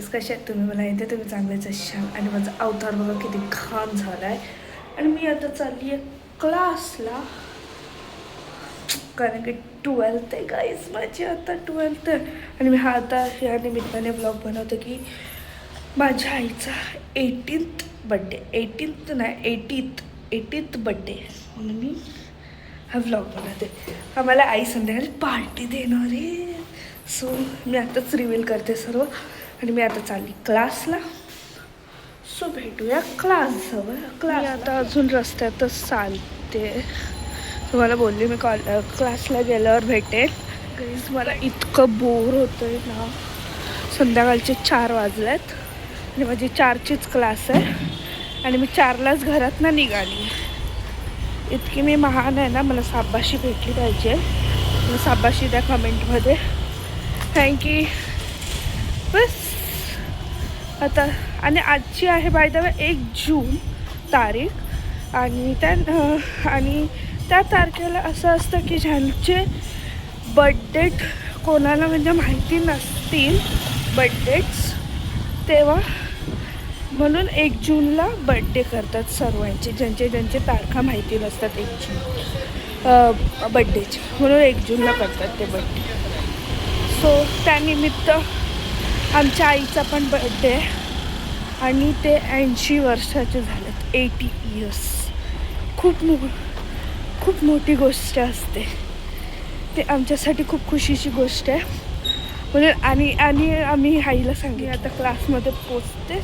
Guys, कसे आहेत तुम्ही? मला येते तुम्ही चांगलेच असाल. आणि माझा अवतार बघा किती घाण झाला आहे. आणि मी आता चालली आहे क्लासला, कारण की 12th आहे गाईज माझी, आता 12th आहे. आणि मी आता या निमित्ताने ब्लॉग बनवते की माझ्या आईचा 18th बड्डे, 18th नाही 80th बड्डे, म्हणून मी हा व्लॉग बनवते. आम्हाला आई संध्याकाळी पार्टी देणार आहे. सो मी आताच रिव्हील करते सर्व. आणि मी आता चालली क्लासला. सो भेटूया क्लास आता अजून रस्त्यातच चालते. तुम्हाला बोलली मी क्लासला गेल्यावर भेटेल. गाईज मला इतकं बोर होतं आहे ना. संध्याकाळचे 4 वाजलेत आणि माझी 4चीच क्लास आहे. आणि मी 4लाच घरातनं निघाली. इतकी मी महान आहे ना, मला शाबाशी भेटली पाहिजे. मला शाबाशी द्या कमेंटमध्ये. थँक्यू. बस आता. आणि आजची आहे बाय द वे 1 जून तारीख. आणि त्या तारखेला असं असतं की ज्यांचे बर्थडेट कोणाला म्हणजे माहिती नसतील बर्थडेट्स, तेव्हा म्हणून 1 जूनला बर्थडे करतात सर्वांचे, ज्यांचे तारखा माहिती नसतात 1 जून बर्थडेचे, म्हणून 1 जूनला करतात ते बर्थडे. सो त्यानिमित्त आमच्या आईचा पण बर्थडे आहे. आणि ते 80 वर्षाचे झालेत, 80 इयर्स. खूप मोठी गोष्ट असते ते, आमच्यासाठी खूप खुशीची गोष्ट आहे. म्हणून आणि आम्ही आईला सांगितलं आता क्लासमध्ये पोचते,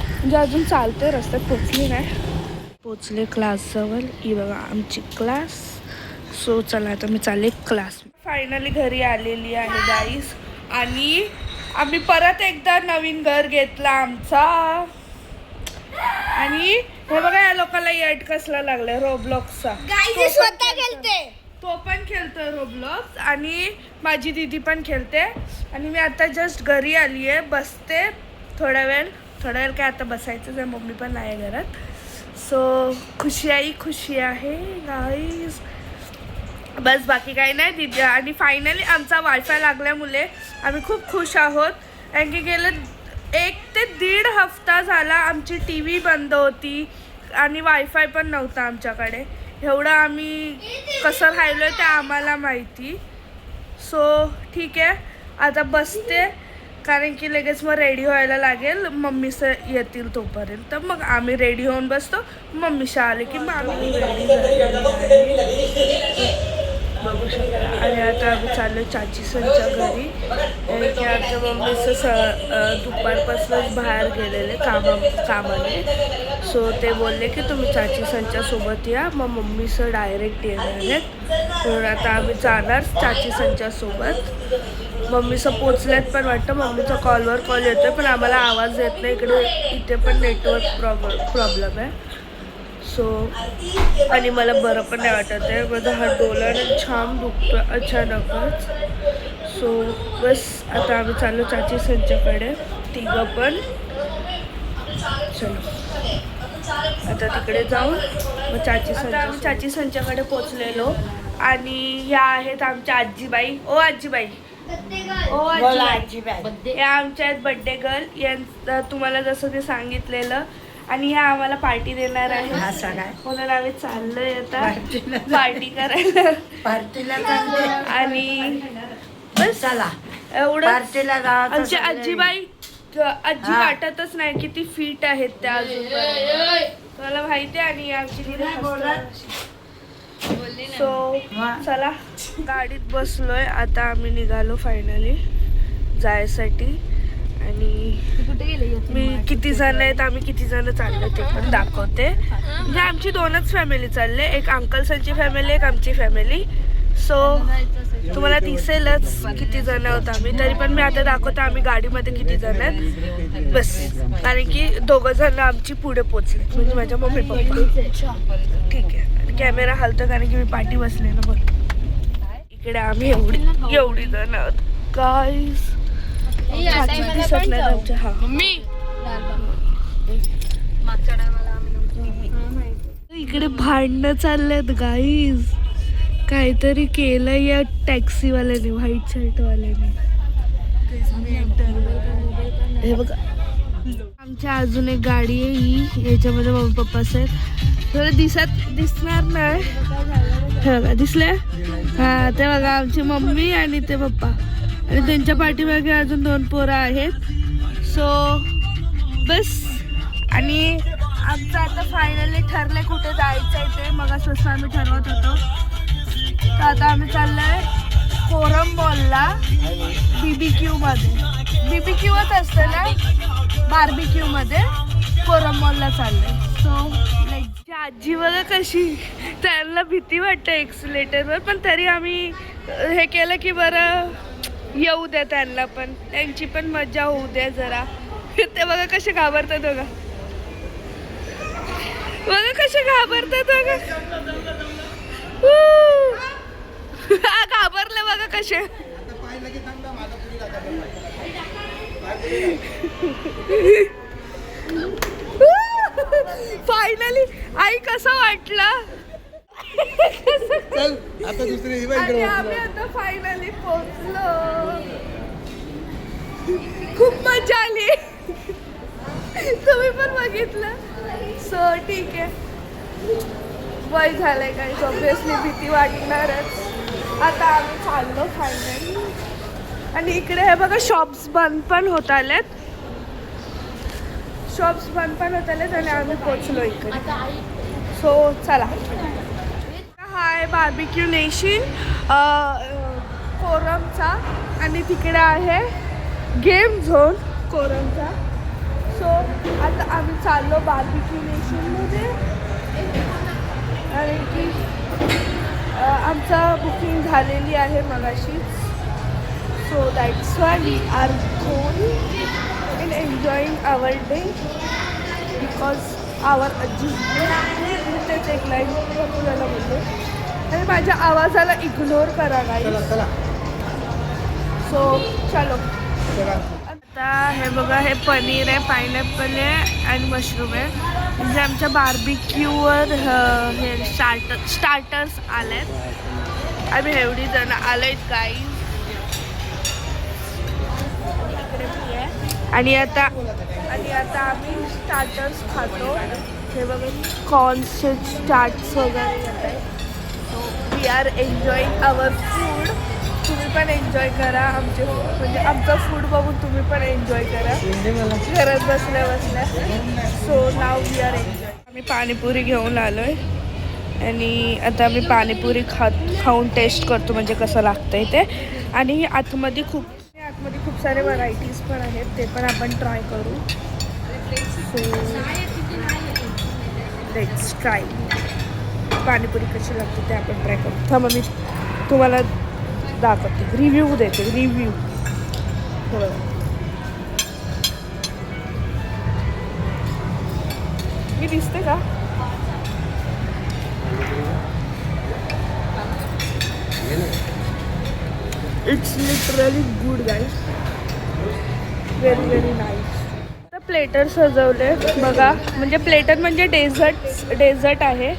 म्हणजे अजून चालते, रस्त्यात पोचली नाही. पोचले क्लासजवळ. ही बघा आमची क्लास. सो चला आता मी चालले क्लास. फायनली घरी आलेली आहे गाईस. आणि आम्ही परत एकदा नवीन घर घेतला आमचा. आणि हे बघा या लोकांना येट कसला लागलाय रोब्लॉक्सचा. तो पण खेळतोय रोब्लॉक्स. आणि माझी दीदी पण खेळते. आणि मी आता जस्ट घरी आली आहे, बसते थोडा वेळ काय आता बसायचंच आहे, मम्मी पण नाही आहे घरात. सो खुशी आहे गाईज. बस बाकी काही नाही दीदी. आणि फायनली आमचा वायफाय लागल्यामुळे आम्ही खूप खुश आहोत. कारण की गेलं 1 ते 1.5 हफ्ता झाला आमची टी व्ही बंद होती आणि वायफाय पण नव्हता आमच्याकडे. एवढं आम्ही कसं राहिलो ते आम्हाला माहिती. सो ठीक आहे, आता बसते, कारण की लगेच मग रेडी व्हायला लागेल. मम्मीचं येतील तोपर्यंत मग आम्ही रेडी होऊन बसतो. मम्मीशी आले की मग आम्ही रेडी बघू शकता. आणि आता आम्ही चाललो चाचीसनच्या घरी. की आमच्या मम्मीचं दुपारपासूनच बाहेर गेलेले कामाने. सो ते बोलले की तुम्ही चाचीसनच्या सोबत या. मग मम्मीचं डायरेक्ट येणार आहेत, म्हणून आता आम्ही जाणार चाचीसनच्या सोबत. मम्मीचं पोचल्यात पण वाटतं. मम्मीचा कॉलवर कॉल येतोय पण आम्हाला आवाज येत नाही. इथे पण नेटवर्क प्रॉब्लेम आहे. सो आणि मला बरं पण नाही वाटत आहे. माझा हा डोला छान दुखतो अचानकच. सो बस आता आम्ही चाललो चाचीसनच्याकडे तिघं पण. चलो आता तिकडे जाऊन मग आम्ही चाचीसनच्याकडे पोचलेलो. आणि ह्या आहेत आमच्या आजीबाई. ओ आजीबाई, या आमच्या आहेत बड्डे गर्ल. यांचं तुम्हाला जसं ते सांगितलेलं. आणि ह्या आम्हाला पार्टी देणार आहे, म्हणून आम्ही चाललोय आता पार्टी करायला. आणि बस चला एवढं. आमची आजीबाई आजी वाटतच नाही किती फिट आहेत त्या अजून, मला माहिती आहे. आणि आमची सो चला गाडीत बसलोय. आता आम्ही निघालो फायनली जायसाठी. आणि मी किती जण आहेत, आम्ही किती जण चाललो ते पण दाखवते. म्हणजे आमची 2च फॅमिली चालले, एक अंकल्सची फॅमिली, एक आमची फॅमिली. सो तुम्हाला दिसेलच किती जण आहोत आम्ही. तरी पण मी आता दाखवते आम्ही गाडीमध्ये किती जण आहेत. बस कारण की 2 जण आमची पुढे पोचले, म्हणजे माझ्या मम्मी पप्पा. ठीक आहे. आणि कॅमेरा हलतो कारण की मी पाठी बसले ना. बघ इकडे आम्ही एवढी जण आहोत गाईस. दिसत नाही आमच्या. हा इकडे भांडणं चाललेत गाईज. काहीतरी केलं या टॅक्सीवाल्याने, व्हाईट शर्टवाल्याने. हे बघा आमच्या अजून एक गाडी आहे ही, याच्यामध्ये मम्मी पप्पाच आहेत. थोडं दिसणार नाही, हे बघा दिसले. हा ते बघा आमची मम्मी आणि ते पप्पा, आणि त्यांच्या पाठीमागे अजून 2 पोरं आहेत. सो बस. आणि आमचं आता फायनली ठरलंय कुठे जायचं आहे ते. मग असं आम्ही ठरवत होतो, तर आता आम्ही चाललोय कोरम मॉलला BBQ मध्ये. BBQच असतं ना, बार्बिक्यू मध्ये कोरम मॉलला चाललंय. सो लाईक आजी बघा कशी, त्यांना भीती वाटते एक्सिलेटरवर, पण तरी आम्ही हे केलं की बरं येऊ द्या त्यांना पण, त्यांची पण मजा होऊ द्या जरा. ते बघा कसे घाबरतात बघा, बघा कसे घाबरतात बघा. घाबरले बघा कसे. फायनली आई कसं वाटलं. आता दुसरी आणि आम्ही आता फायनली पोहोचलो. खूप मजा आली. तुम्ही पण बघितलं. सो ठीक आहे, वय झालंय काय, ऑब्विसली भीती वाटणारच. आता आम्ही चाललो फायनली. आणि इकडे हे बघा शॉप्स बंद पण होत आलेत, आणि आम्ही पोचलो इकडे. सो चला. हाय बार्बिक्यू नेशन कोरमचा, आणि तिकडे आहे गेम झोन कोरमचा. सो आता आम्ही चाललो बार्बिक्यू नेशनमध्ये. आणि की आमचं बुकिंग झालेली आहे मगाशीच. So that's why we are going and enjoying our day because our आजी तेच एक लाईन आपल्याला बोलतो. आणि माझ्या आवाजाला इग्नोर करा गाईस. सो चलो. आता हे बघा, हे पनीर आहे, पायनॅपल आहे आणि मशरूम आहे. म्हणजे आमच्या बार्बिक्यूवर हे स्टार्टर्स आलेत. आम्ही एवढी जण आलोय गाईस. आणि आता आम्ही स्टार्टर्स खातो. हे बघा कॉर्नचे चाट्स वगैरे येत आहेत. So we are enjoying our food. तुम्ही पण एन्जॉय करा आमचे, म्हणजे आमचं फूड बघून तुम्ही पण एन्जॉय करा घरात बसल्या. So now we are enjoy. आम्ही पाणीपुरी घेऊन आलो आहे, आणि आता आम्ही पाणीपुरी खाऊन टेस्ट करतो म्हणजे कसं लागतंय ते. आणि आतमध्ये खूप सारे व्हरायटीज पण आहेत, ते पण आपण ट्राय करू. So let's try. पाणीपुरी कशी लागते ते आपण ट्राय करू. थांबा मी तुम्हाला दाखवते, रिव्ह्यू देते. रिव्ह्यू मी दिसते का? It's literally good guys, very very nice. आता प्लेटर सजवले बघा, म्हणजे प्लेटर म्हणजे डेझर्ट आहे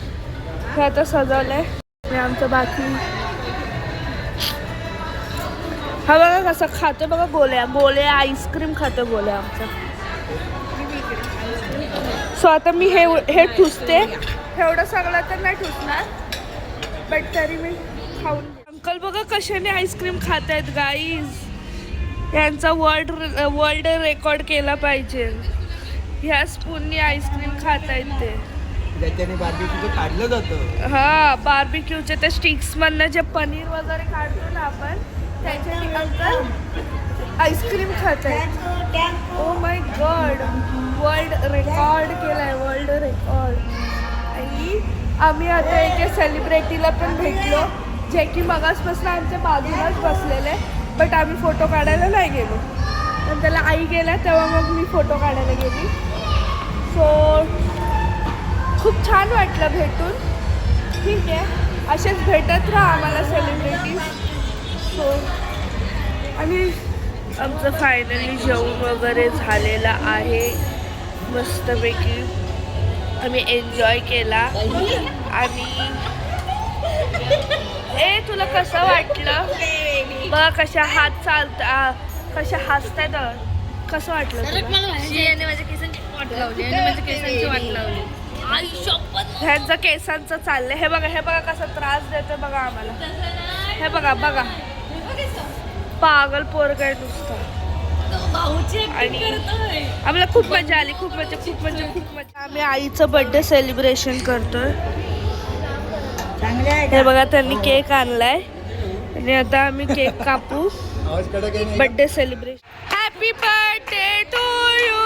हे आता सजवलं आहे. आणि आमचं बाकी हा बघा कसं खातो बघा, गोल्या आईस्क्रीम खातो गोल्या आमचा. सो आता मी हे ठुसते. एवढं सगळं तर नाही ठुसणार, बट तरी मी खाऊन. अंकल बघा कशाने आईस्क्रीम खात आहेत गाईज. यांचा वर्ल्ड रेकॉर्ड केला पाहिजे. ह्या स्पूननी आईस्क्रीम खात आहेत ते. ज्याच्याने बार्बिक्यू काढलं जातं. हा, बार्बिक्यूच्या त्या स्टिक्समधनं जे पनीर वगैरे काढतो ना आपण, त्याच्याने अंकल आईस्क्रीम खात आहेत. Oh my God, world record केलाय, वर्ल्ड रेकॉर्ड. आणि आम्ही आता एका सेलिब्रिटीला पण भेटलो, जे की मगासपासून आमच्या बाजूलाच बसलेले, बट आम्ही फोटो काढायला नाही गेलो. पण त्याला आई गेला तेव्हा मग मी फोटो काढायला गेली. सो खूप छान वाटलं भेटून. ठीक आहे, असेच भेटत राहा आम्हाला सेलिब्रिटीज. सो आणि आमचं फायनली जेवण वगैरे झालेलं आहे मस्तपैकी. आम्ही एन्जॉय केला. आणि तुला कसं वाटलं बघा, कशा हात कशा हसतायत. कसं वाटलं तुला? माझ्या केसांची वाट लावली आणि माझ्या केसांची वाट लावली. ह्यांचं केसांचं चाललंय. हे बघा कसा त्रास देतोय बघा आम्हाला. हे बघा पागल पोरग आहे नुसतं. आणि आम्हाला खूप मजा आली. खूप मजा. आम्ही आईचं बर्थडे सेलिब्रेशन करतोय. हे बघा त्यांनी केक आणलाय आणि आता आम्ही केक कापू. आवाज कडक आहे नाही. Birthday celebration. Happy birthday to you.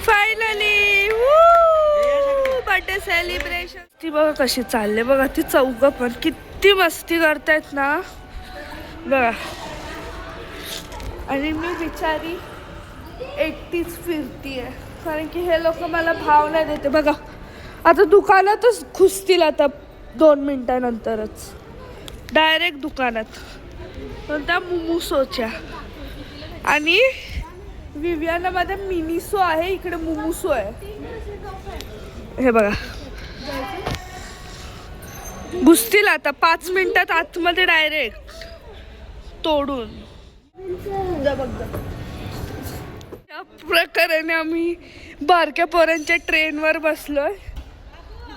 Finally birthday celebration. ती बघा कशी चालले बघा. ती चौघं पण किती मस्ती करतायत ना बघा. आणि मी बिचारी एकटीच फिरतीये कारण की हे लोक मला भाव नाही देते. बघा आता दुकानातच घुसतील आता 2 मिनिटानंतरच. डायरेक्ट दुकानात. कोणत्या मुमुसोच्या. आणि विवियानामध्ये मिनिसो आहे, इकडे मुमुसो आहे. हे बघा घुसतील आता 5 मिनिटात आतमध्ये डायरेक्ट तोडून. या प्रकाराने आम्ही बारक्या पोरांच्या ट्रेनवर बसलोय.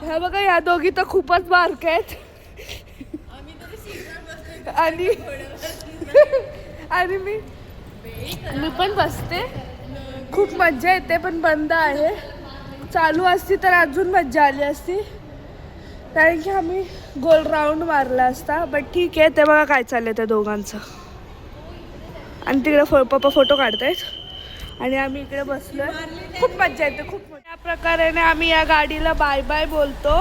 ह्या बघा या दोघी तर खूपच बारक्या आहेत. आणि मी पण बसते. खूप मज्जा येते पण बंद आहे. चालू असती तर अजून मज्जा आली असती कारण की आम्ही गोल राऊंड मारला असता. बट ठीक आहे. ते बघा काय चाललंय त्या दोघांचं. आणि तिकडे पप्पा फोटो काढतायत आणि आम्ही इकडे बसलोय. खूप मज्जा येते. त्या प्रकारे आम्ही या गाडीला बाय बाय बोलतो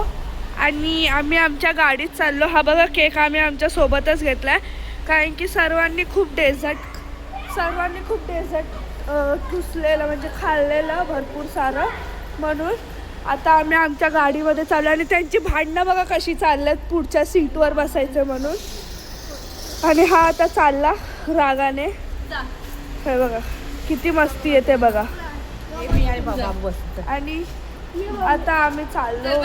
आणि आम्ही आमच्या गाडीत चाललो. हा बघा केक आम्ही आमच्या सोबतच घेतलाय कारण की सर्वांनी खूप डेझर्ट ठुसलेलं म्हणजे खाल्लेलं भरपूर सारं. म्हणून आता आम्ही आमच्या गाडीमध्ये चाललो आणि त्यांची भांडणं बघा कशी चालल्यात पुढच्या सीटवर बसायचं म्हणून. आणि हा आता चालला रागाने. हे बघा किती मस्ती येते बघा. आणि आता आम्ही चाललो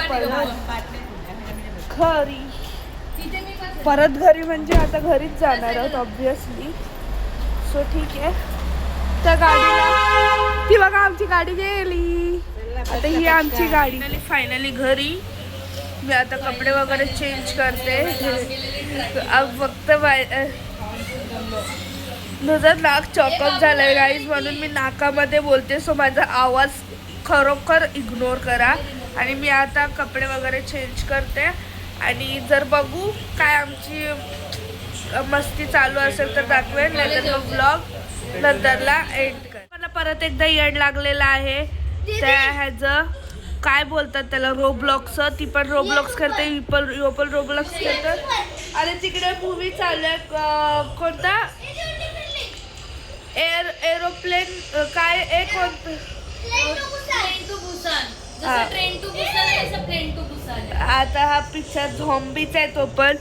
परत घरी म्हणजे आता घरीच जाणार आहोत ऑब्विसली. सो ठीक आहे. त्या गाडीला ती बघा आमची गाडी गेली. आता ही आमची गाडी. फायनली घरी. मी आता कपडे वगैरे चेंज करते. फक्त तुझं नाक चॉकअप झालंय गाईज म्हणून मी नाकामध्ये बोलते. सो माझा आवाज खरोखर इग्नोर करा. आणि मी आता कपडे वगैरे चेंज करते आणि जर बघू काय आमची मस्ती चालू असेल तर दाखवेन. नाहीतर मग ब्लॉग नंतरला एंड कर. मला परत एकदा येड लागलेला आहे त्या ह्याचं काय बोलतात त्याला रोब्लॉक्सचं. ती पण रोब्लॉक्स करते. यो पण रोब्लॉक्स करतात. आणि तिकडे मूवी चालू आहे कोणता एरोप्लेन काय एक कोणतं. आता हा पिक्चर झॉम्बीचा आहे. तो पण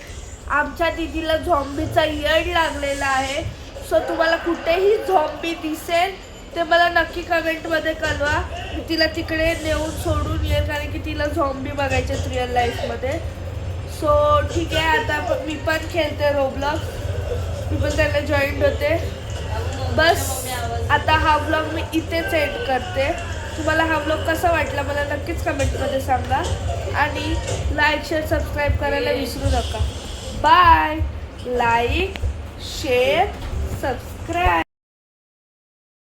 आमच्या दीदीला झॉम्बीचा येड लागलेला आहे. सो तुम्हाला कुठेही झॉम्बी दिसेल ते मला नक्की कमेंटमध्ये कळवा. मी तिला तिकडे नेऊन सोडून येईल कारण की तिला झॉम्बी बघायचे रिअल लाईफमध्ये. सो ठीक आहे. आता मी पण खेळते रोब्लॉक्स. मी पण त्याला जॉईंट होते. बस आता हा व्लॉग मी इथेच एंड करते. तुम्हाला हा व्लॉग कसा वाटला मला नक्कीच कमेंटमध्ये सांगा. आणि लाईक शेअर सबस्क्राईब करायला विसरू नका. बाय. Like share subscribe.